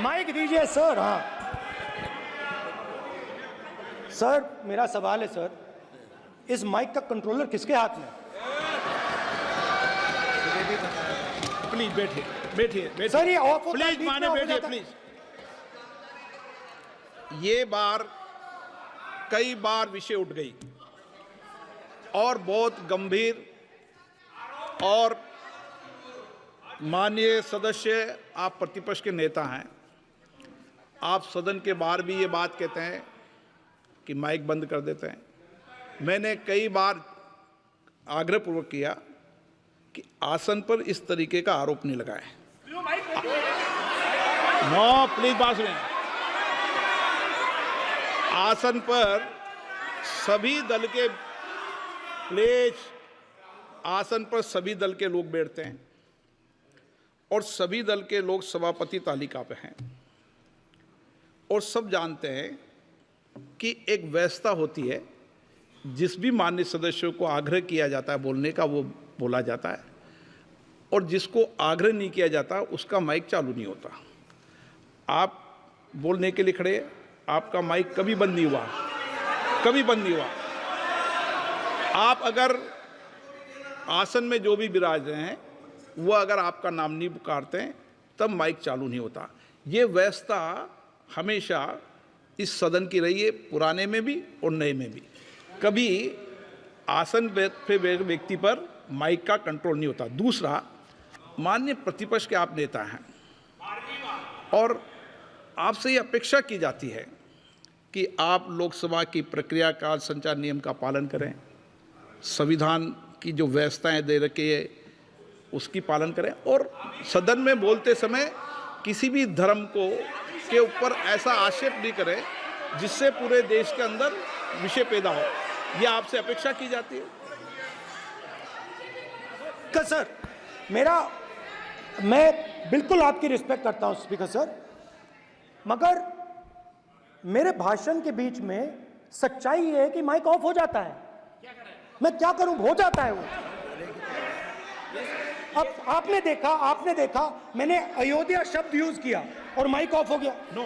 Mic दीजिए sir. हाँ sir, मेरा सवाल है सर, इस माइक का कंट्रोलर किसके हाथ में? प्लीज बैठिए बैठिए सर, ये ऑफ होता है, प्लीज माने बैठिए प्लीज। ये बार कई बार विषय उठ गई और बहुत गंभीर, और माननीय सदस्य, आप प्रतिपक्ष के नेता हैं, आप सदन के बाहर भी ये बात कहते हैं कि माइक बंद कर देते हैं। मैंने कई बार आग्रहपूर्वक किया कि आसन पर इस तरीके का आरोप नहीं लगाएं। नो प्लीज, बात सुनिए। आसन पर सभी दल के प्लीज, आसन पर सभी दल के लोग बैठते हैं और सभी दल के लोग सभापति तालिका पे हैं, और सब जानते हैं कि एक व्यवस्था होती है, जिस भी माननीय सदस्यों को आग्रह किया जाता है बोलने का वो बोला जाता है, और जिसको आग्रह नहीं किया जाता उसका माइक चालू नहीं होता। आप बोलने के लिए खड़े, आपका माइक कभी बंद नहीं हुआ, कभी बंद नहीं हुआ। आप अगर आसन में जो भी विराज रहे हैं वो अगर आपका नाम नहीं पुकारते हैं तब माइक चालू नहीं होता। ये व्यवस्था हमेशा इस सदन की रही है, पुराने में भी और नए में भी। कभी आसन पे व्यक्ति पर माइक का कंट्रोल नहीं होता। दूसरा, माननीय प्रतिपक्ष के आप नेता हैं और आपसे ये अपेक्षा की जाती है कि आप लोकसभा की प्रक्रिया का, संचार नियम का पालन करें, संविधान की जो व्यवस्थाएं दे रखी है उसकी पालन करें, और सदन में बोलते समय किसी भी धर्म को के ऊपर ऐसा आक्षेप नहीं करें जिससे पूरे देश के अंदर विषय पैदा हो। ये आपसे अपेक्षा की जाती है। सर, मैं बिल्कुल आपकी रिस्पेक्ट करता हूं स्पीकर सर, मगर मेरे भाषण के बीच में सच्चाई ये है कि माइक ऑफ हो जाता है। मैं क्या करूं, हो जाता है वो। अब आपने देखा मैंने अयोध्या शब्द यूज किया और माइक ऑफ हो गया। नो,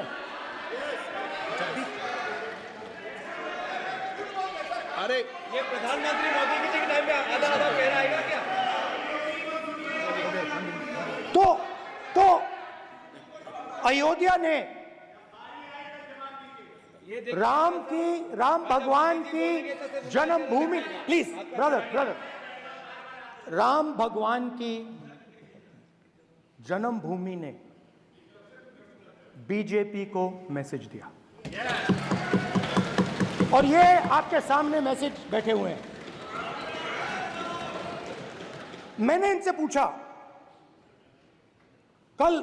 अरे ये प्रधानमंत्री मोदी जी के टाइम पे आधा कह आएगा क्या? तो अयोध्या ने राम भगवान की जन्मभूमि, प्लीज ब्रदर, राम भगवान की जन्मभूमि ने बीजेपी को मैसेज दिया, और ये आपके सामने मैसेज बैठे हुए हैं। मैंने इनसे पूछा, कल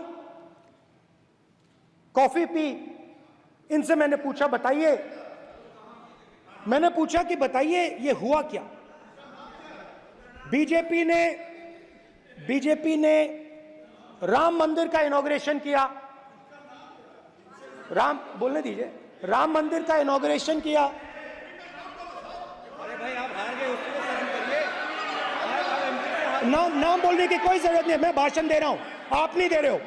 कॉफी पी, इनसे मैंने पूछा बताइए ये हुआ क्या? बीजेपी ने राम मंदिर का इनॉग्रेशन किया, बोलने दीजिए, राम मंदिर का इनॉग्रेशन किया। अरे भाई, आप हार गए, उसको सहन करिए। नाम बोलने की कोई जरूरत नहीं है, मैं भाषण दे रहा हूं, आप नहीं दे रहे हो।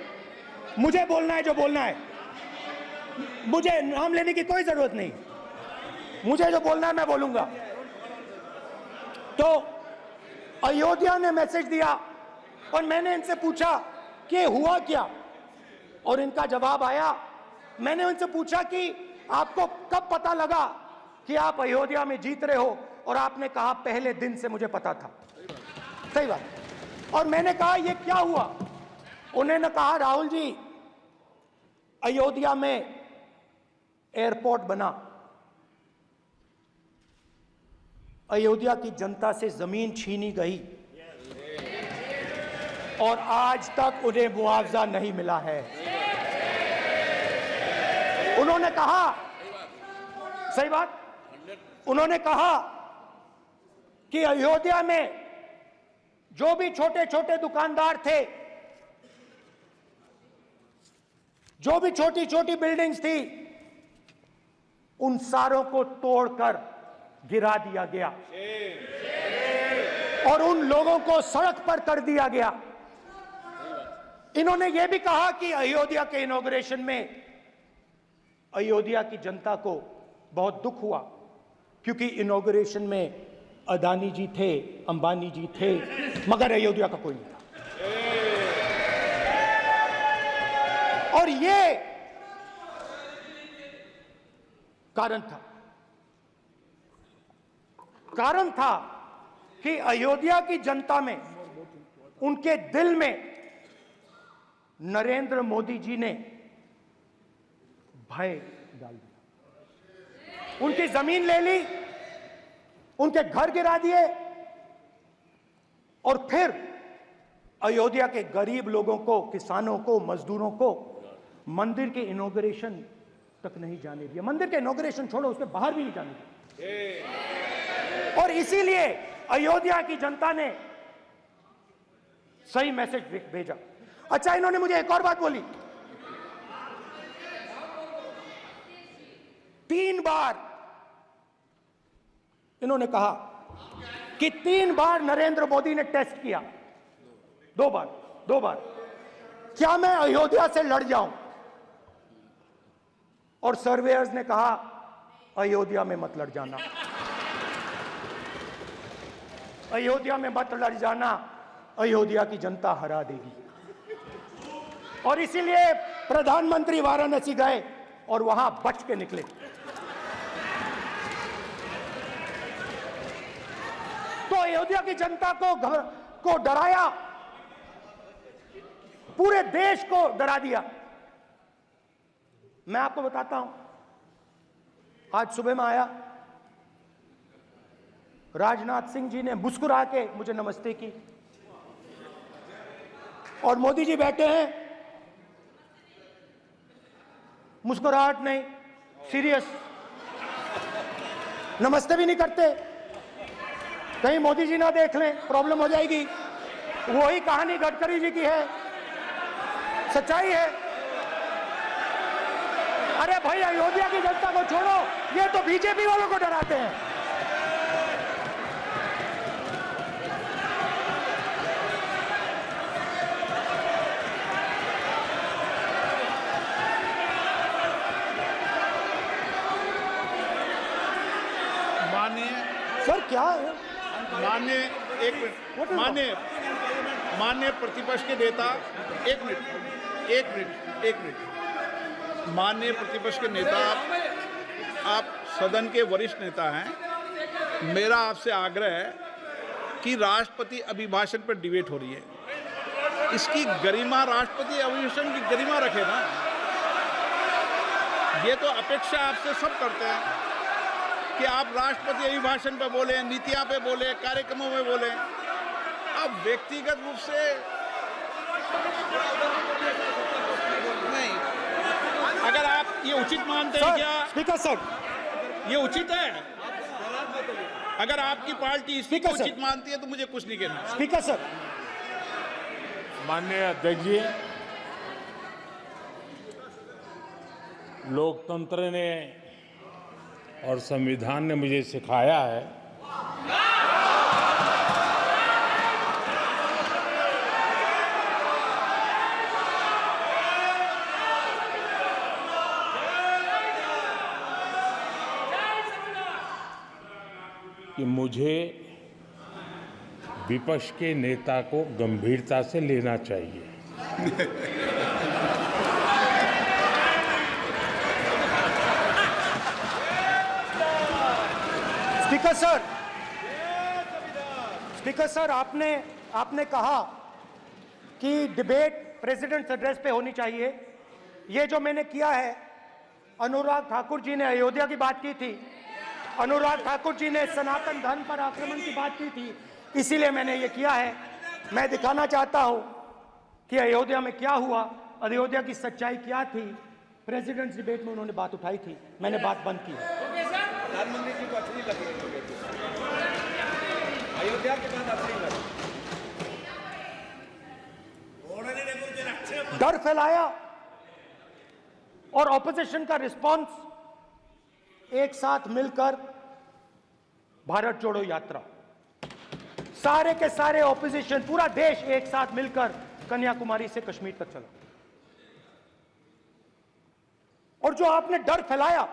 मुझे बोलना है जो बोलना है, मुझे नाम लेने की कोई जरूरत नहीं, मुझे जो बोलना है मैं बोलूंगा। तो अयोध्या ने मैसेज दिया और मैंने इनसे पूछा कि हुआ क्या, और इनका जवाब आया। मैंने उनसे पूछा कि आपको कब पता लगा कि आप अयोध्या में जीत रहे हो, और आपने कहा पहले दिन से मुझे पता था। सही बात। और मैंने कहा ये क्या हुआ? उन्होंने कहा राहुल जी, अयोध्या में एयरपोर्ट बना, अयोध्या की जनता से जमीन छीनी गई और आज तक उन्हें मुआवजा नहीं मिला है। उन्होंने कहा, सही बात, उन्होंने कहा कि अयोध्या में जो भी छोटे छोटे दुकानदार थे, जो भी छोटी छोटी बिल्डिंग्स थी, उन सारों को तोड़कर गिरा दिया गया और उन लोगों को सड़क पर कर दिया गया। इन्होंने यह भी कहा कि अयोध्या के इनॉग्रेशन में अयोध्या की जनता को बहुत दुख हुआ क्योंकि इनॉग्रेशन में अदानी जी थे, अंबानी जी थे, मगर अयोध्या का कोई नहीं था। और ये कारण था कि अयोध्या की जनता में, उनके दिल में नरेंद्र मोदी जी ने भय डाल दिया। उनकी जमीन ले ली, उनके घर गिरा दिए और फिर अयोध्या के गरीब लोगों को, किसानों को, मजदूरों को मंदिर के इनॉग्रेशन तक नहीं जाने दिया। मंदिर के इनॉग्रेशन छोड़ो, उसके बाहर भी नहीं जाने दिया। और इसीलिए अयोध्या की जनता ने सही मैसेज भेजा। अच्छा, इन्होंने मुझे एक और बात बोली, 3 बार इन्होंने कहा कि 3 बार नरेंद्र मोदी ने टेस्ट किया, 2 बार क्या मैं अयोध्या से लड़ जाऊं? और सर्वेयर्स ने कहा अयोध्या में मत लड़ जाना, अयोध्या में मत लड़ जाना, अयोध्या की जनता हरा देगी। और इसीलिए प्रधानमंत्री वाराणसी गए और वहां बच के निकले। तो अयोध्या की जनता को डराया, पूरे देश को डरा दिया। मैं आपको बताता हूं, आज सुबह में आया, राजनाथ सिंह जी ने मुस्कुरा के मुझे नमस्ते की और मोदी जी बैठे हैं, मुस्कुराहट नहीं, सीरियस, नमस्ते भी नहीं करते। कहीं मोदी जी ना देख लें, प्रॉब्लम हो जाएगी। वही कहानी गडकरी जी की है, सच्चाई है। अरे भाई, अयोध्या की जनता को छोड़ो, ये तो बीजेपी वालों को डराते हैं। सर क्या है? माननीय प्रतिपक्ष के नेता, एक मिनट, माननीय प्रतिपक्ष के नेता, आप सदन के वरिष्ठ नेता हैं। मेरा आपसे आग्रह है कि राष्ट्रपति अभिभाषण पर डिबेट हो रही है, इसकी गरिमा, राष्ट्रपति अभिभाषण की गरिमा रखे ना। ये तो अपेक्षा आपसे सब करते हैं कि आप राष्ट्रपति अभिभाषण पे बोले, नीतियां पे बोले, कार्यक्रमों में बोले। अब व्यक्तिगत रूप से नहीं, अगर आप ये उचित मानते हैं क्या? स्पीकर सर, ये उचित है? अगर आपकी पार्टी इसको उचित मानती है तो मुझे कुछ नहीं कहना। स्पीकर सर, माननीय अध्यक्ष जी, लोकतंत्र ने और संविधान ने मुझे सिखाया है कि मुझे विपक्ष के नेता को गंभीरता से लेना चाहिए। स्पीकर सर, आपने कहा कि डिबेट प्रेसिडेंट्स एड्रेस पे होनी चाहिए। ये जो मैंने किया है, अनुराग ठाकुर जी ने अयोध्या की बात की थी, अनुराग ठाकुर जी ने सनातन धर्म पर आक्रमण की बात की थी, इसीलिए मैंने ये किया है। मैं दिखाना चाहता हूं कि अयोध्या में क्या हुआ, अयोध्या की सच्चाई क्या थी। प्रेसिडेंट्स डिबेट में उन्होंने बात उठाई थी, मैंने बात बंद की। प्रधानमंत्री जी को अच्छी लगी अयोध्या के बाद अच्छी लगी, डर फैलाया और ऑपोजिशन का रिस्पांस एक साथ मिलकर भारत जोड़ो यात्रा, सारे के सारे ऑपोजिशन, पूरा देश एक साथ मिलकर कन्याकुमारी से कश्मीर तक चला। और जो आपने डर फैलाया,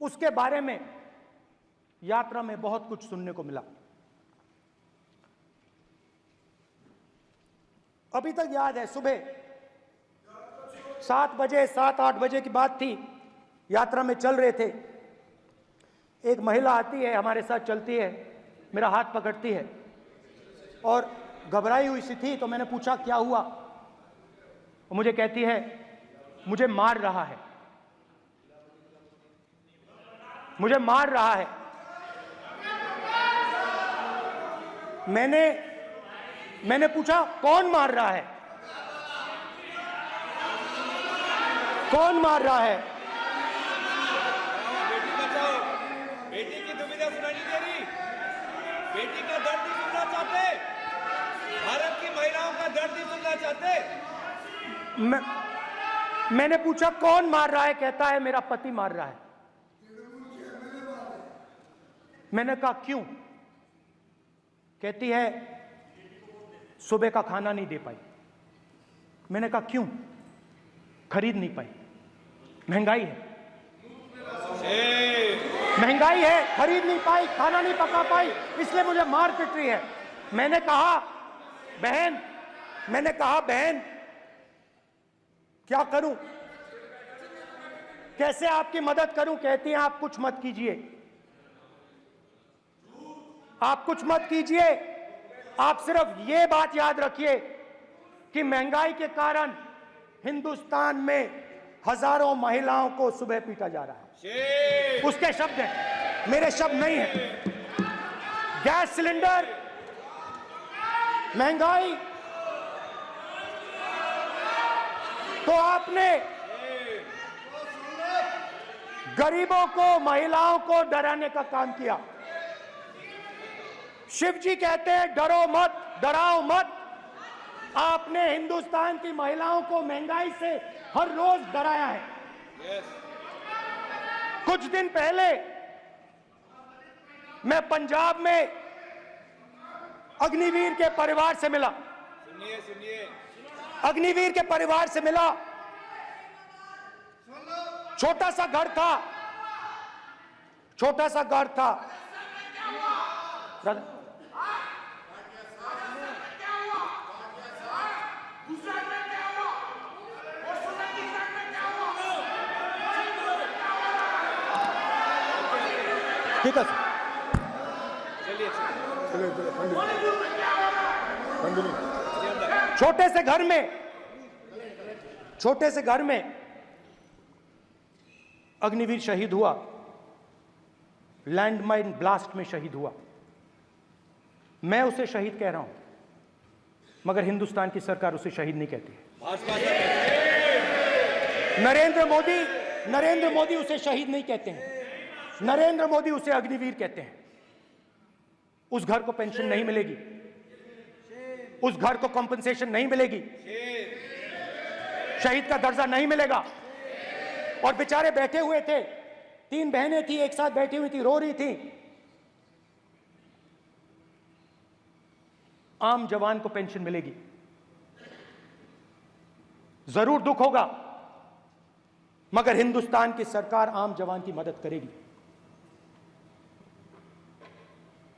उसके बारे में यात्रा में बहुत कुछ सुनने को मिला। अभी तक याद है, सुबह 7 बजे 7-8 बजे की बात थी, यात्रा में चल रहे थे। एक महिला आती है, हमारे साथ चलती है, मेरा हाथ पकड़ती है और घबराई हुई सी थी। तो मैंने पूछा क्या हुआ? वो मुझे कहती है मुझे मार रहा है, मुझे मार रहा है। मैंने पूछा कौन मार रहा है, कौन मार रहा है? बेटी बचाओ, बेटी की दुविधा सुनाई नहीं दे रही, बेटी का दर्द नहीं सुनना चाहते, भारत की महिलाओं का दर्द नहीं सुनना चाहते। मैंने पूछा कौन मार रहा है? कहता है मेरा पति मार रहा है। मैंने कहा क्यों? कहती है सुबह का खाना नहीं दे पाई। मैंने कहा क्यों? खरीद नहीं पाई, महंगाई है, महंगाई है, खरीद नहीं पाई, खाना नहीं पका पाई, इसलिए मुझे मार पिट रही है। मैंने कहा बहन क्या करूं, कैसे आपकी मदद करूं? कहती हैं आप कुछ मत कीजिए, आप कुछ मत कीजिए, आप सिर्फ ये बात याद रखिए कि महंगाई के कारण हिंदुस्तान में हजारों महिलाओं को सुबह पीटा जा रहा है। उसके शब्द हैं, मेरे शब्द नहीं हैं। गैस सिलेंडर, महंगाई, तो आपने गरीबों को, महिलाओं को डराने का काम किया। शिव जी कहते हैं डरो मत, डराओ मत। आपने हिंदुस्तान की महिलाओं को महंगाई से हर रोज डराया है। कुछ दिन पहले मैं पंजाब में अग्निवीर के परिवार से मिला। सुनिए, अग्निवीर के परिवार से मिला। छोटा सा घर था, छोटा सा घर था। ठीक है छोटे से घर में अग्निवीर शहीद हुआ, लैंडमाइन ब्लास्ट में शहीद हुआ। मैं उसे शहीद कह रहा हूं, मगर हिंदुस्तान की सरकार उसे शहीद नहीं कहती है। नरेंद्र मोदी उसे शहीद नहीं कहते हैं, नरेंद्र मोदी उसे अग्निवीर कहते हैं। उस घर को पेंशन नहीं मिलेगी, उस घर को कॉम्पनसेशन नहीं मिलेगी, शहीद का दर्जा नहीं मिलेगा। और बेचारे बैठे हुए थे, 3 बहनें थी, एक साथ बैठी हुई थी, रो रही थी। आम जवान को पेंशन मिलेगी, जरूर दुख होगा, मगर हिंदुस्तान की सरकार आम जवान की मदद करेगी।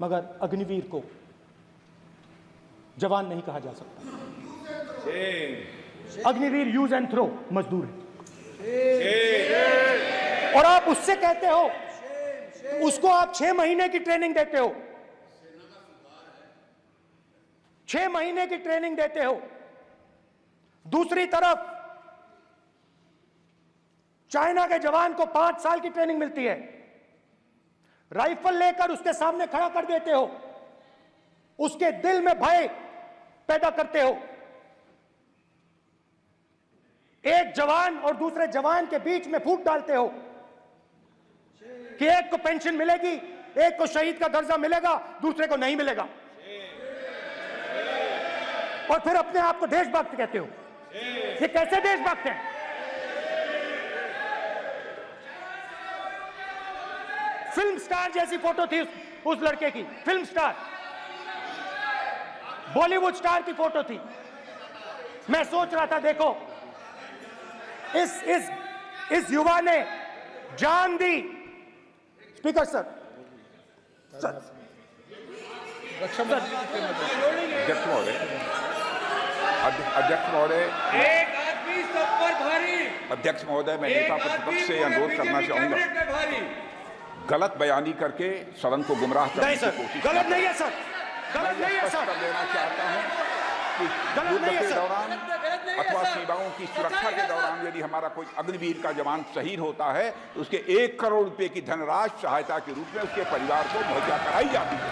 मगर अग्निवीर को जवान नहीं कहा जा सकता। अग्निवीर यूज एंड थ्रो मजदूर है। और आप उससे कहते हो, उसको आप 6 महीने की ट्रेनिंग देते हो, 6 महीने की ट्रेनिंग देते हो। दूसरी तरफ चाइना के जवान को 5 साल की ट्रेनिंग मिलती है, राइफल लेकर उसके सामने खड़ा कर देते हो, उसके दिल में भय पैदा करते हो। एक जवान और दूसरे जवान के बीच में फूट डालते हो कि एक को पेंशन मिलेगी, एक को शहीद का दर्जा मिलेगा, दूसरे को नहीं मिलेगा, और फिर अपने आप को देशभक्त कहते हो। ये कैसे देशभक्त हैं? फिल्म स्टार जैसी फोटो थी उस लड़के की, फिल्म स्टार। बॉलीवुड स्टार की फोटो थी। मैं सोच रहा था देखो इस युवा ने जान दी। स्पीकर सर, अध्यक्ष महोदय, एक आदमी सब पर भारी। अध्यक्ष महोदय, मैं नेता प्रतिपक्ष से अनुरोध करना चाहूंगा, गलत बयानी करके सदन को गुमराह करने नहीं की सर, कोशिश गलत नहीं है सर, गलत नहीं है स्पष्ट सर, कर देना चाहता हूं कि गलत नहीं युद्ध है के सर। दौरान अथवा सीमाओं की सुरक्षा के दौरान यदि हमारा कोई अग्निवीर का जवान शहीद होता है तो उसके 1 करोड़ रुपए की धनराशि सहायता के रूप में उसके परिवार को मुहैया कराई जाती है।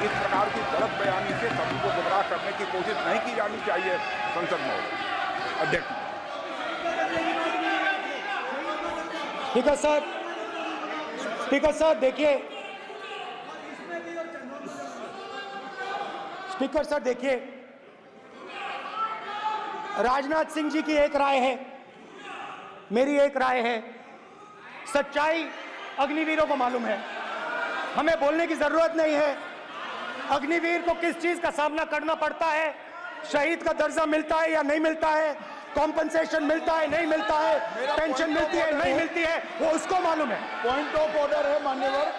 इस प्रकार की गलत बयानी से सभी को गुमराह करने की कोशिश नहीं की जानी चाहिए। संसद महोदय, अध्यक्ष। स्पीकर सर देखिए, स्पीकर सर देखिए, राजनाथ सिंह जी की एक राय है, मेरी एक राय है। सच्चाई अग्निवीरों को मालूम है, हमें बोलने की जरूरत नहीं है। अग्निवीर को किस चीज का सामना करना पड़ता है, शहीद का दर्जा मिलता है या नहीं मिलता है, कॉम्पनसेशन मिलता है नहीं मिलता है, पेंशन मिलती है नहीं मिलती है, वो उसको मालूम है। पॉइंट ऑफ ऑर्डर है मान्यवर।